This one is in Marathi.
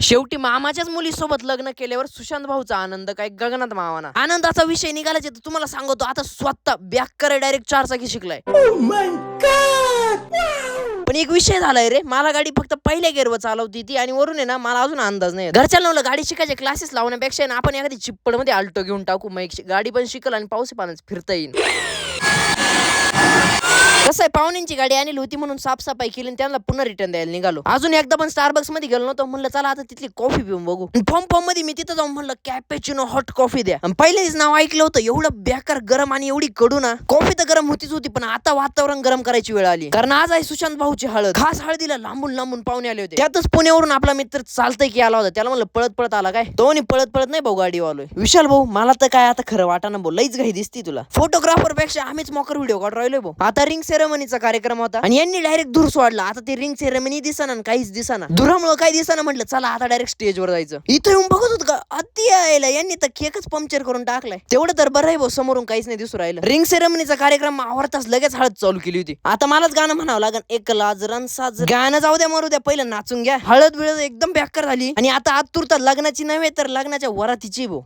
शेवटी मामाच्याच मुलीसोबत लग्न केल्यावर सुशांत भाऊचा आनंद काय गगनात मावाना. आनंदाचा विषय निघालाच तर तुम्हाला सांगतो आता स्वतः बॅक डायरेक्ट 4 चाकी शिकलाय. पण एक विषय झालाय रे, मला गाडी फक्त पहिल्या गेअरवर चालवती ती आणि वरून आहे ना मला अजून अंदाज नाही. घरच्या म्हणलं गाडी शिकायचे क्लासेस लावण्यापेक्षा ना आपण एखादी चिप्पड मध्ये आल्टो घेऊन टाकू, मग गाडी पण शिकल आणि पावसा पाण्यात फिरता येईल. कसं आहे, पाहुण्यांची गाडी आणली होती म्हणून साफसफाई केली आणि त्यांना पुन्हा रिटर्न द्यायला निघालो. अजून एकदा पण स्टारबक्स मध्ये गेलो नव्हतो, म्हणलं चला आता तिथली कॉफी पिऊन बघू. फॉर्म मध्ये मी तिथं जाऊन म्हणलं कॅपेचिनो हॉट कॉफी द्या. पहिलेच नाव ऐकलं होतं, एवढं बेकार गरम आणि एवढी कडू ना. कॉफी तर गरम होतीच होती, पण आता वातावरण गरम करायची वेळ आली. कारण आज आहे सुशांत भाऊची हळद. खास हळदीला लांबून लांबून पाहुणे आले होते. त्यातच पुण्यावरून आपला मित्र चालतंय की आला होता. त्याला म्हणलं पळत पळत आला काय, तो पळत नाही भाऊ गाडी वालोय. विशाल भाऊ मला तर काय आता खरं वाटाना भाऊ, लईच घाई दिसती तुला. फोटोग्राफर पेक्षा आम्हीच मोकर व्हिडिओ काढ राहिलोय भाऊ. आता रिंग सेरेमनीचा कार्यक्रम होता आणि यांनी डायरेक्ट धूर सोडला. आता ते रिंग सेरेमनी दिसना काहीच दिसना. धुरामुळे काय दिसना, म्हटलं चला आता डायरेक्ट स्टेजवर जायचं. इथं येऊन बघत होत का अति यायला यांनी तर केकच पंक्चर करून टाकलाय. तेवढं तर बरं आहे भाऊ, समोरून काहीच नाही दिसू राहिलं. रिंग सेरेमनीचा कार्यक्रम आवडताच लगेच हळद चालू केली होती. आता मलाच गाणं म्हणावं लागेल, एक लाजरन साज. गाणं जाऊ द्या मरू द्या, पहिलं नाचून घ्या. हळद बिळद एकदम बेकार झाली आणि आता आतुरता लग्नाची नव्हे तर लग्नाच्या वरातीची भाऊ.